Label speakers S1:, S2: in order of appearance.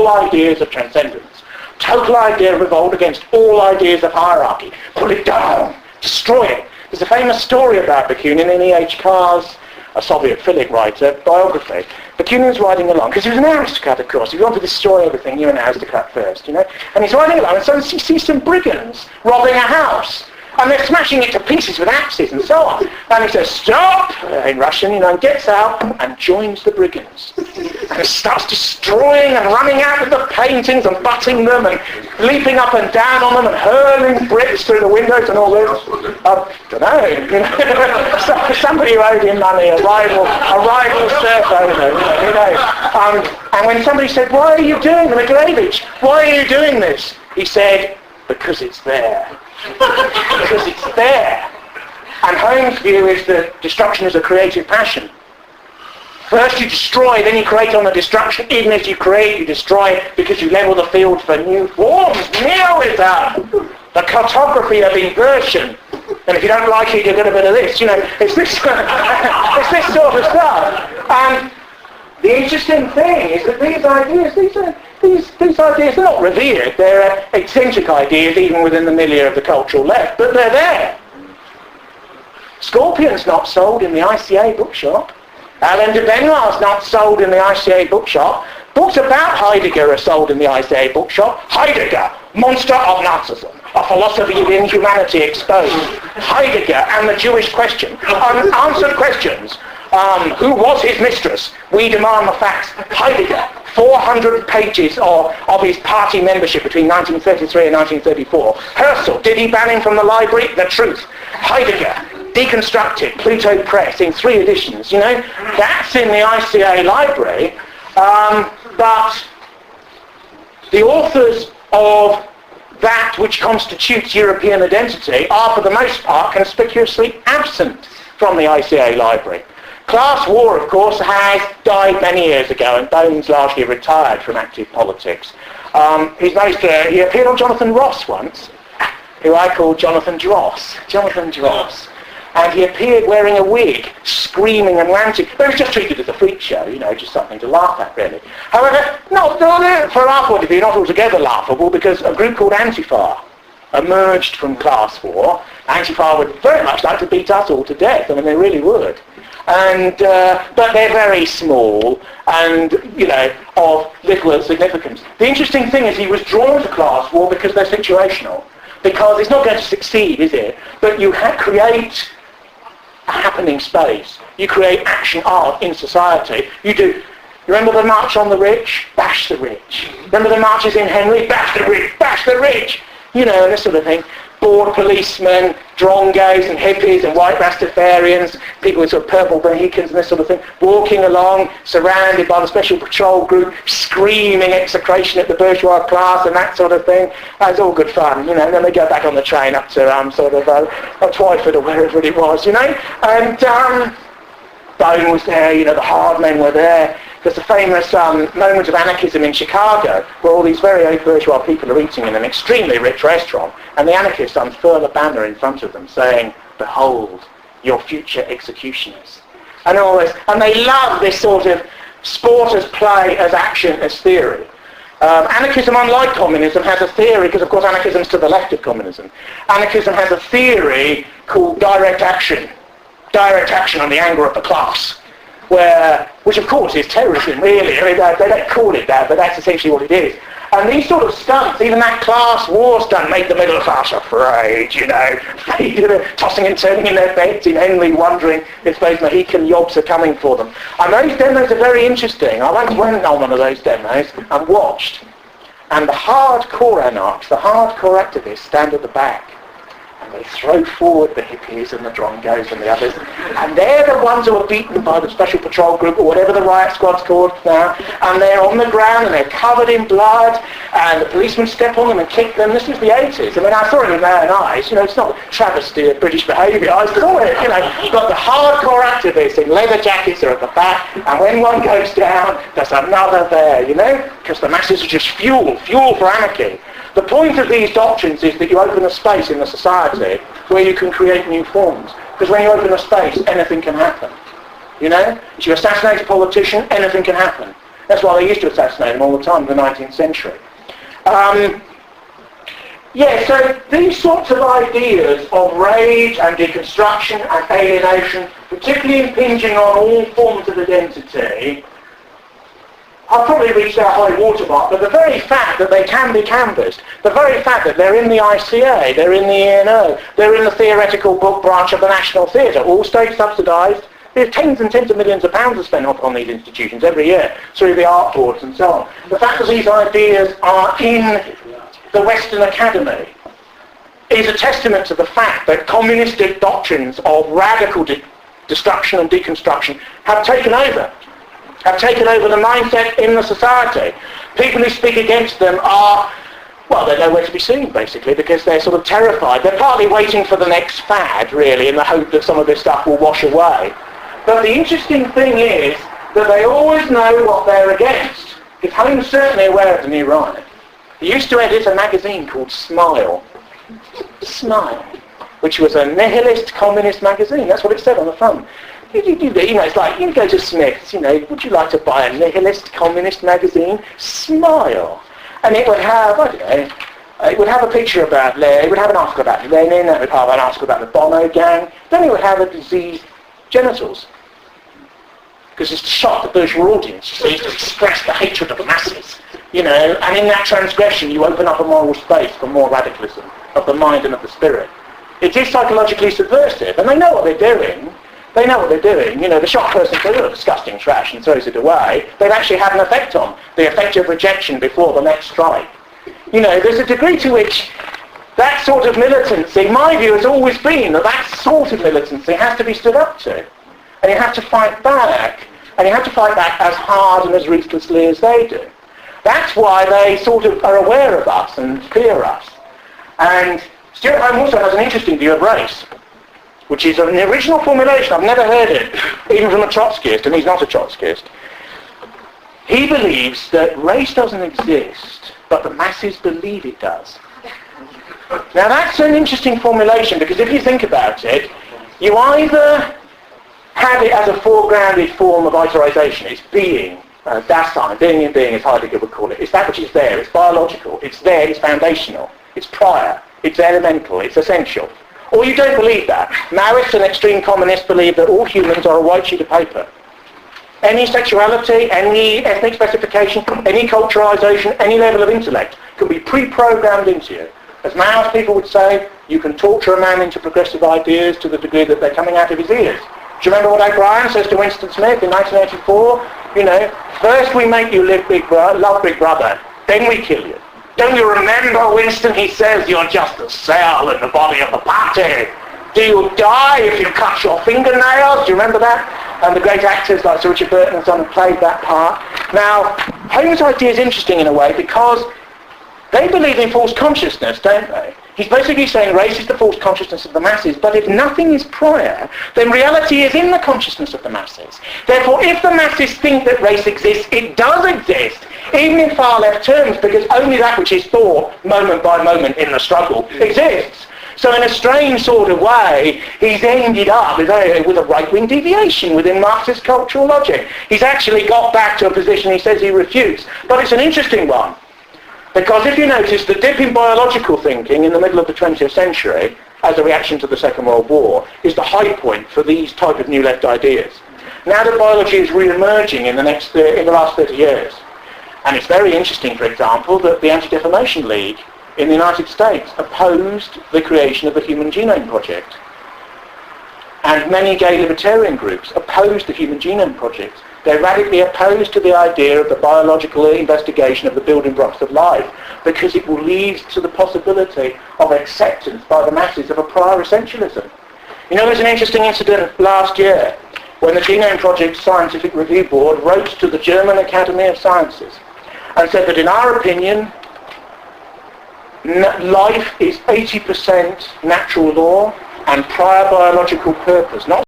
S1: all ideas of transcendence. Total idea of revolt against all ideas of hierarchy. Pull it down. Destroy it. There's a famous story about Bakunin in E.H. Carr's, a Soviet Philip writer, biography. Bakunin's riding along, because he was an aristocrat, of course. If you want to destroy everything, you're an aristocrat first, you know. And he's riding along, and suddenly he sees some brigands robbing a house. And they're smashing it to pieces with axes and so on. And he says, stop, in Russian, you know, and gets out and joins the brigands. And starts destroying and running out with the paintings and butting them and leaping up and down on them and hurling bricks through the windows and all this. I don't know, you know. Somebody who owed him money, a rival surf owner, you know. And when somebody said, why are you doing this, Mikhailovich? Why are you doing this? He said, because it's there. Because it's there. And Holmes' view is that destruction is a creative passion. First you destroy, then you create on the destruction. Even as you create, you destroy because you level the field for new forms. Nihilism! The cartography of inversion. And if you don't like it, you get a bit of this. You know, it's this, it's this sort of stuff. And the interesting thing is that these ideas, these ideas are not revered. They're eccentric ideas even within the milieu of the cultural left, but they're there. Scorpion's not sold in the ICA bookshop. Alain de Benoit's not sold in the ICA bookshop. Books about Heidegger are sold in the ICA bookshop. Heidegger, Monster of Nazism, a philosophy of inhumanity exposed. Heidegger and the Jewish question. Unanswered questions. Who was his mistress? We demand the facts. Heidegger, 400 pages of his party membership between 1933 and 1934. Herzl, did he ban him from the library? The truth. Heidegger, deconstructed, Pluto Press in 3 editions. You know, that's in the ICA library. But the authors of that which constitutes European identity are, for the most part, conspicuously absent from the ICA library. Class war, of course, has died many years ago, and Bowden's largely retired from active politics. He appeared on Jonathan Ross once, who I call Jonathan Dross. Jonathan Dross. And he appeared wearing a wig, screaming and ranting. But it was just treated as a freak show, you know, just something to laugh at, really. However, not for our point of view, not altogether laughable, because a group called Antifa emerged from class war. Antifa would very much like to beat us all to death. I mean, they really would. And but they're very small and, you know, of little significance. The interesting thing is he was drawn to class war because they're situational. Because it's not going to succeed, is it? But you create a happening space. You create action art in society. You remember the March on the Rich? Bash the rich. Remember the marches in Henley? Bash the rich, bash the rich. You know, this sort of thing. Bored policemen, drongos and hippies and white Rastafarians, people with sort of purple Mohicans and this sort of thing, walking along, surrounded by the special patrol group, screaming execration at the bourgeois class and that sort of thing. It's all good fun, you know, and then they go back on the train up to Twyford or wherever it was, you know. And Bowden was there, you know, the hard men were there. There's a famous moment of anarchism in Chicago where all these very bourgeois people are eating in an extremely rich restaurant, and the anarchists unfurl a banner in front of them saying, behold, your future executioners. And all this. And they love this sort of sport as play, as action, as theory. Anarchism, unlike communism, has a theory, because of course anarchism's to the left of communism. Anarchism has a theory called direct action on the anger of the class. Which of course is terrorism, really. I mean, they don't call it that, but that's essentially what it is. And these sort of stunts, even that class war stunt, made the middle class afraid, you know, tossing and turning in their beds in Henley, wondering if those Mohican yobs are coming for them. And those demos are very interesting. I once went on one of those demos and watched. And the hardcore anarchs, the hardcore activists stand at the back. They throw forward the hippies and the drongos and the others, and they're the ones who are beaten by the special patrol group or whatever the riot squad's called now, and they're on the ground and they're covered in blood, and the policemen step on them and kick them. This was the 80s. I mean, I saw it with my own eyes. You know, it's not travesty of British behaviour. I saw it, you know. But the hardcore activists in leather jackets are at the back, and when one goes down, there's another there, you know, because the masses are just fuel for anarchy. The point of these doctrines is that you open a space in the society where you can create new forms. Because when you open a space, anything can happen. You know? If you assassinate a politician, anything can happen. That's why they used to assassinate him all the time in the 19th century. So these sorts of ideas of rage and deconstruction and alienation, particularly impinging on all forms of identity, I've probably reached their high watermark, but the very fact that they can be canvassed, the very fact that they're in the ICA, they're in the ENO, they're in the theoretical book branch of the National Theatre, all state subsidised. There's tens and tens of millions of pounds are spent on these institutions every year through the art boards and so on. The fact that these ideas are in the Western Academy is a testament to the fact that communistic doctrines of radical destruction and deconstruction have taken over the mindset in the society. People who speak against them are, well, they're nowhere to be seen, basically, because they're sort of terrified. They're partly waiting for the next fad, really, in the hope that some of this stuff will wash away. But the interesting thing is that they always know what they're against. If Holmes certainly aware of the new right. He used to edit a magazine called Smile, which was a nihilist communist magazine. That's what it said on the front. It's like, you go to Smith's, would you like to buy a nihilist communist magazine? Smile. And it would have, I don't know, it would have a picture about, it would have an article about Lenin, it would have an article about the Bono gang, then it would have a diseased genitals. Because it's to shock the bourgeois audience, so it's to express the hatred of the masses. And in that transgression you open up a moral space for more radicalism of the mind and of the spirit. It is psychologically subversive, and they know what they're doing. The shocked person says, oh, disgusting trash, and throws it away. They've actually had an effect on the effect of rejection before the next strike. There's a degree to which that sort of militancy, my view has always been that sort of militancy has to be stood up to. And you have to fight back. And you have to fight back as hard and as ruthlessly as they do. That's why they sort of are aware of us and fear us. And Stewart also has an interesting view of race, which is an original formulation. I've never heard it, even from a Trotskyist, and he's not a Trotskyist. He believes that race doesn't exist, but the masses believe it does. Now that's an interesting formulation, because if you think about it, you either have it as a foregrounded form of iterization. It's being, Dasein, being in being, as Heidegger would call it. It's that which is there, it's biological, it's there, it's foundational, it's prior, it's elemental, it's essential. Or you don't believe that. Maoists and extreme communists believe that all humans are a white sheet of paper. Any sexuality, any ethnic specification, any culturalization, any level of intellect can be pre-programmed into you. As Maoist people would say, you can torture a man into progressive ideas to the degree that they're coming out of his ears. Do you remember what O'Brien says to Winston Smith in 1984? First we make you love Big Brother, then we kill you. Don't you remember, Winston, he says, you're just a cell in the body of the party. Do you die if you cut your fingernails? Do you remember that? And the great actors like Sir Richard Burton and so on played that part. Now, Holmes' idea is interesting in a way because they believe in false consciousness, don't they? He's basically saying race is the false consciousness of the masses, but if nothing is prior, then reality is in the consciousness of the masses. Therefore, if the masses think that race exists, it does exist, even in far left terms, because only that which is thought moment by moment in the struggle exists. So in a strange sort of way, he's ended up with a right-wing deviation within Marxist cultural logic. He's actually got back to a position he says he refutes. But it's an interesting one. Because if you notice, the dip in biological thinking in the middle of the 20th century, as a reaction to the Second World War, is the high point for these type of new left ideas. Now that biology is re-emerging in the last 30 years. And it's very interesting, for example, that the Anti-Defamation League in the United States opposed the creation of the Human Genome Project. And many gay libertarian groups opposed the Human Genome Project. They're radically opposed to the idea of the biological investigation of the building blocks of life because it will lead to the possibility of acceptance by the masses of a prior essentialism. There's an interesting incident last year when the Genome Project Scientific Review Board wrote to the German Academy of Sciences and said that in our opinion, life is 80% natural law and prior biological purpose, not